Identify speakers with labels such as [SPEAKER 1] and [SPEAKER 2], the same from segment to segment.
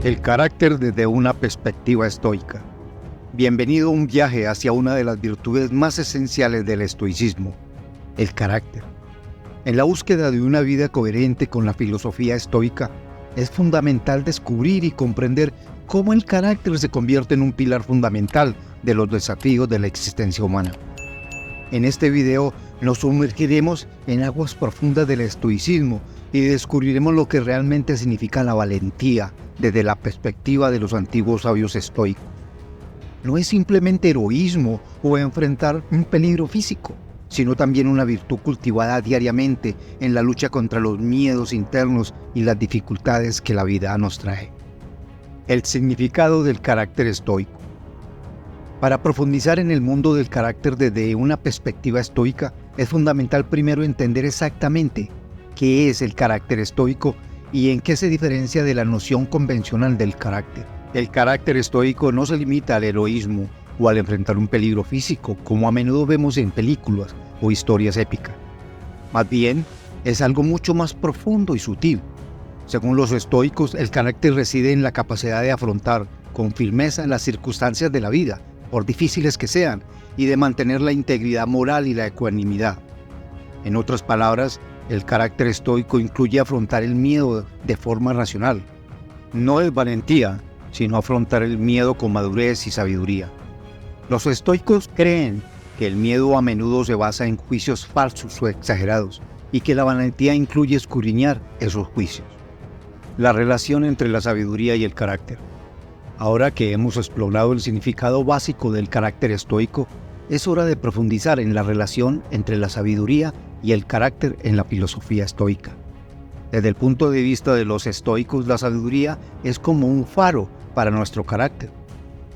[SPEAKER 1] El carácter desde una perspectiva estoica. Bienvenido a un viaje hacia una de las virtudes más esenciales del estoicismo, el carácter. En la búsqueda de una vida coherente con la filosofía estoica, es fundamental descubrir y comprender cómo el carácter se convierte en un pilar fundamental de los desafíos de la existencia humana. En este video nos sumergiremos en aguas profundas del estoicismo y descubriremos lo que realmente significa la valentía desde la perspectiva de los antiguos sabios estoicos. No es simplemente heroísmo o enfrentar un peligro físico, sino también una virtud cultivada diariamente en la lucha contra los miedos internos y las dificultades que la vida nos trae. El significado del carácter estoico. Para profundizar en el mundo del carácter desde una perspectiva estoica, es fundamental primero entender exactamente qué es el carácter estoico y en qué se diferencia de la noción convencional del carácter. El carácter estoico no se limita al heroísmo o al enfrentar un peligro físico, como a menudo vemos en películas o historias épicas. Más bien, es algo mucho más profundo y sutil. Según los estoicos, el carácter reside en la capacidad de afrontar con firmeza las circunstancias de la vida, por difíciles que sean, y de mantener la integridad moral y la ecuanimidad. En otras palabras, el carácter estoico incluye afrontar el miedo de forma racional. No es valentía, sino afrontar el miedo con madurez y sabiduría. Los estoicos creen que el miedo a menudo se basa en juicios falsos o exagerados, y que la valentía incluye escudriñar esos juicios. La relación entre la sabiduría y el carácter. Ahora que hemos explorado el significado básico del carácter estoico, es hora de profundizar en la relación entre la sabiduría y el carácter en la filosofía estoica. Desde el punto de vista de los estoicos, la sabiduría es como un faro para nuestro carácter.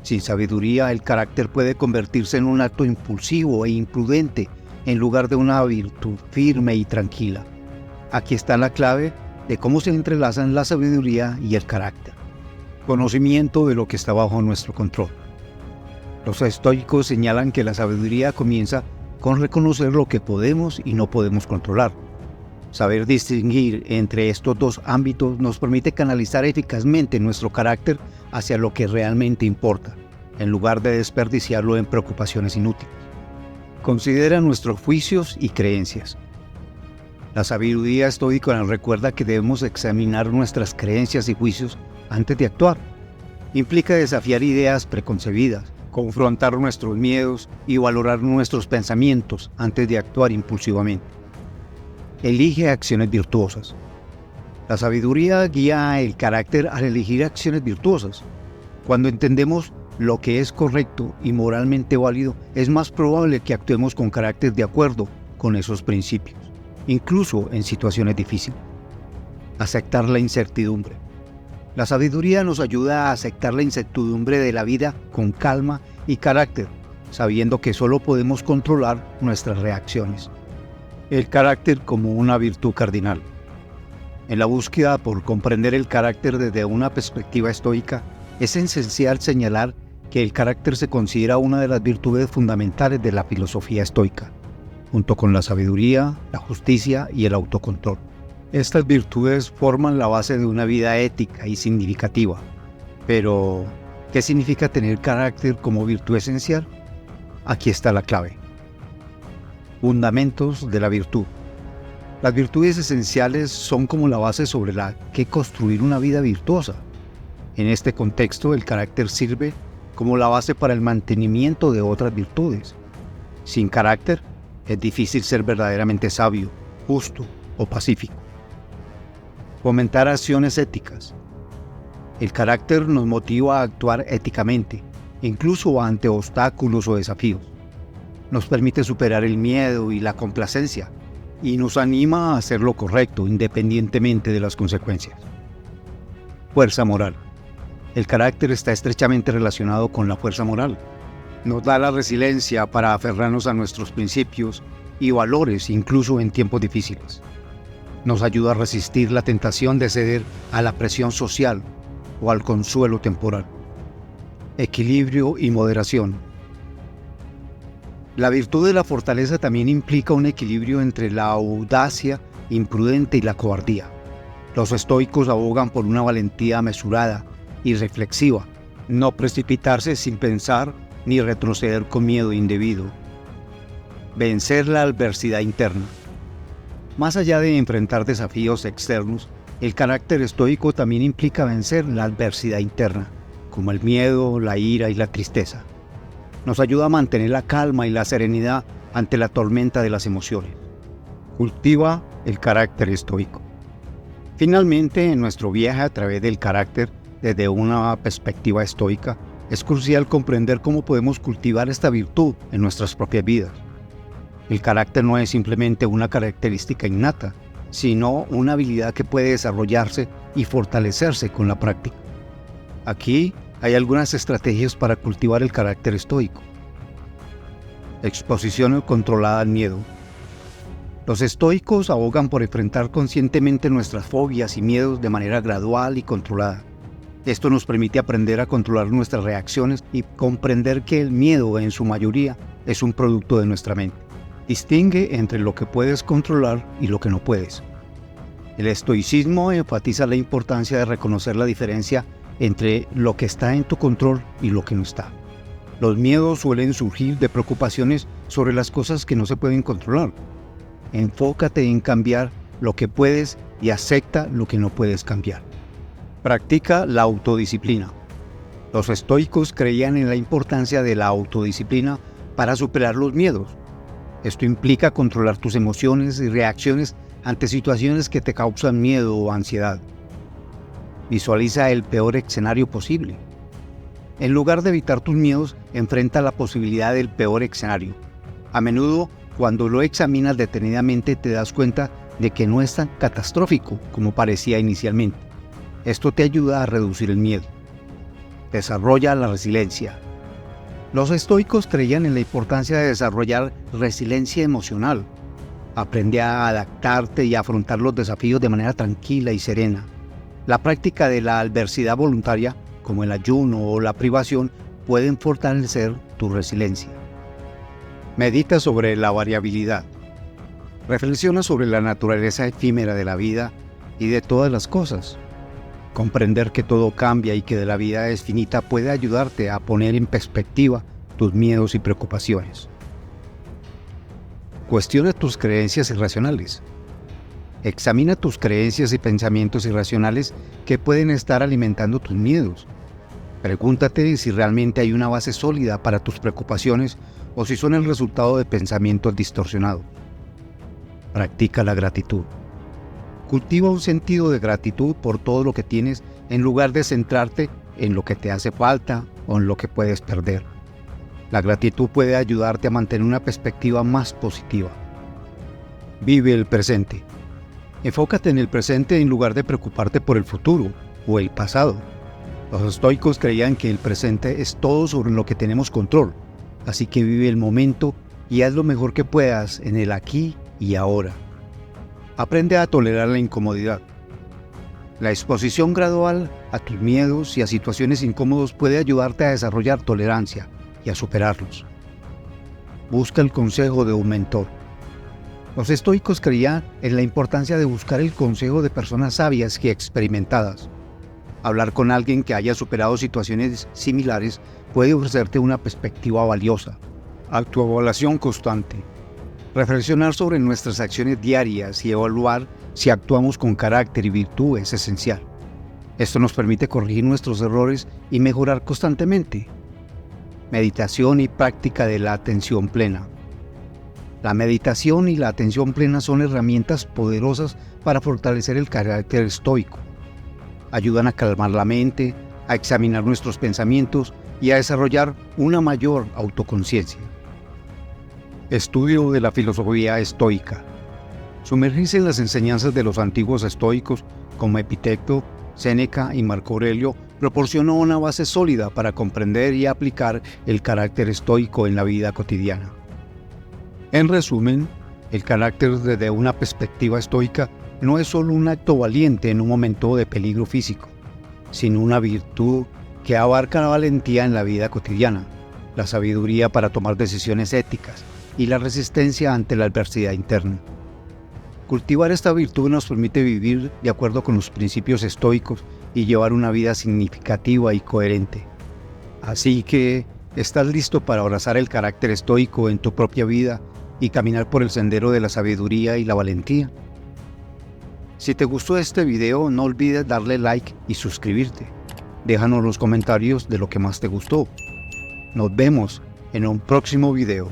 [SPEAKER 1] Sin sabiduría, el carácter puede convertirse en un acto impulsivo e imprudente en lugar de una virtud firme y tranquila. Aquí está la clave de cómo se entrelazan la sabiduría y el carácter. Conocimiento de lo que está bajo nuestro control. Los estoicos señalan que la sabiduría comienza con reconocer lo que podemos y no podemos controlar. Saber distinguir entre estos dos ámbitos nos permite canalizar eficazmente nuestro carácter hacia lo que realmente importa, en lugar de desperdiciarlo en preocupaciones inútiles. Considera nuestros juicios y creencias. La sabiduría estoica nos recuerda que debemos examinar nuestras creencias y juicios antes de actuar. Implica desafiar ideas preconcebidas, confrontar nuestros miedos y valorar nuestros pensamientos antes de actuar impulsivamente. Elige acciones virtuosas. La sabiduría guía el carácter al elegir acciones virtuosas. Cuando entendemos lo que es correcto y moralmente válido, es más probable que actuemos con carácter de acuerdo con esos principios, incluso en situaciones difíciles. Aceptar la incertidumbre. La sabiduría nos ayuda a aceptar la incertidumbre de la vida con calma y carácter, sabiendo que solo podemos controlar nuestras reacciones. El carácter como una virtud cardinal. En la búsqueda por comprender el carácter desde una perspectiva estoica, es esencial señalar que el carácter se considera una de las virtudes fundamentales de la filosofía estoica, junto con la sabiduría, la justicia y el autocontrol. Estas virtudes forman la base de una vida ética y significativa. Pero, ¿qué significa tener carácter como virtud esencial? Aquí está la clave. Fundamentos de la virtud. Las virtudes esenciales son como la base sobre la que construir una vida virtuosa. En este contexto, el carácter sirve como la base para el mantenimiento de otras virtudes. Sin carácter, es difícil ser verdaderamente sabio, justo o pacífico. Fomentar acciones éticas. El carácter nos motiva a actuar éticamente, incluso ante obstáculos o desafíos. Nos permite superar el miedo y la complacencia, y nos anima a hacer lo correcto independientemente de las consecuencias. Fuerza moral. El carácter está estrechamente relacionado con la fuerza moral. Nos da la resiliencia para aferrarnos a nuestros principios y valores incluso en tiempos difíciles. Nos ayuda a resistir la tentación de ceder a la presión social o al consuelo temporal. Equilibrio y moderación. La virtud de la fortaleza también implica un equilibrio entre la audacia imprudente y la cobardía. Los estoicos abogan por una valentía mesurada y reflexiva, no precipitarse sin pensar ni retroceder con miedo indebido. Vencer la adversidad interna. Más allá de enfrentar desafíos externos, el carácter estoico también implica vencer la adversidad interna, como el miedo, la ira y la tristeza. Nos ayuda a mantener la calma y la serenidad ante la tormenta de las emociones. Cultiva el carácter estoico. Finalmente, en nuestro viaje a través del carácter desde una perspectiva estoica, es crucial comprender cómo podemos cultivar esta virtud en nuestras propias vidas. El carácter no es simplemente una característica innata, sino una habilidad que puede desarrollarse y fortalecerse con la práctica. Aquí hay algunas estrategias para cultivar el carácter estoico. Exposición controlada al miedo. Los estoicos abogan por enfrentar conscientemente nuestras fobias y miedos de manera gradual y controlada. Esto nos permite aprender a controlar nuestras reacciones y comprender que el miedo, en su mayoría, es un producto de nuestra mente. Distingue entre lo que puedes controlar y lo que no puedes. El estoicismo enfatiza la importancia de reconocer la diferencia entre lo que está en tu control y lo que no está. Los miedos suelen surgir de preocupaciones sobre las cosas que no se pueden controlar. Enfócate en cambiar lo que puedes y acepta lo que no puedes cambiar. Practica la autodisciplina. Los estoicos creían en la importancia de la autodisciplina para superar los miedos. Esto implica controlar tus emociones y reacciones ante situaciones que te causan miedo o ansiedad. Visualiza el peor escenario posible. En lugar de evitar tus miedos, enfrenta la posibilidad del peor escenario. A menudo, cuando lo examinas detenidamente, te das cuenta de que no es tan catastrófico como parecía inicialmente. Esto te ayuda a reducir el miedo. Desarrolla la resiliencia. Los estoicos creían en la importancia de desarrollar resiliencia emocional. Aprende a adaptarte y a afrontar los desafíos de manera tranquila y serena. La práctica de la adversidad voluntaria, como el ayuno o la privación, pueden fortalecer tu resiliencia. Medita sobre la variabilidad. Reflexiona sobre la naturaleza efímera de la vida y de todas las cosas. Comprender que todo cambia y que de la vida es finita puede ayudarte a poner en perspectiva tus miedos y preocupaciones. Cuestiona tus creencias irracionales. Examina tus creencias y pensamientos irracionales que pueden estar alimentando tus miedos. Pregúntate si realmente hay una base sólida para tus preocupaciones o si son el resultado de pensamientos distorsionados. Practica la gratitud. Cultiva un sentido de gratitud por todo lo que tienes en lugar de centrarte en lo que te hace falta o en lo que puedes perder. La gratitud puede ayudarte a mantener una perspectiva más positiva. Vive el presente. Enfócate en el presente en lugar de preocuparte por el futuro o el pasado. Los estoicos creían que el presente es todo sobre lo que tenemos control, así que vive el momento y haz lo mejor que puedas en el aquí y ahora. Aprende a tolerar la incomodidad. La exposición gradual a tus miedos y a situaciones incómodas puede ayudarte a desarrollar tolerancia y a superarlos. Busca el consejo de un mentor. Los estoicos creían en la importancia de buscar el consejo de personas sabias y experimentadas. Hablar con alguien que haya superado situaciones similares puede ofrecerte una perspectiva valiosa. Autoevaluación constante. Reflexionar sobre nuestras acciones diarias y evaluar si actuamos con carácter y virtud es esencial. Esto nos permite corregir nuestros errores y mejorar constantemente. Meditación y práctica de la atención plena. La meditación y la atención plena son herramientas poderosas para fortalecer el carácter estoico. Ayudan a calmar la mente, a examinar nuestros pensamientos y a desarrollar una mayor autoconciencia. Estudio de la filosofía estoica. Sumergirse en las enseñanzas de los antiguos estoicos como Epicteto, Séneca y Marco Aurelio proporcionó una base sólida para comprender y aplicar el carácter estoico en la vida cotidiana. En resumen, el carácter desde una perspectiva estoica no es solo un acto valiente en un momento de peligro físico, sino una virtud que abarca la valentía en la vida cotidiana, la sabiduría para tomar decisiones éticas y la resistencia ante la adversidad interna. Cultivar esta virtud nos permite vivir de acuerdo con los principios estoicos y llevar una vida significativa y coherente. Así que, ¿estás listo para abrazar el carácter estoico en tu propia vida y caminar por el sendero de la sabiduría y la valentía? Si te gustó este video, no olvides darle like y suscribirte. Déjanos los comentarios de lo que más te gustó. Nos vemos en un próximo video.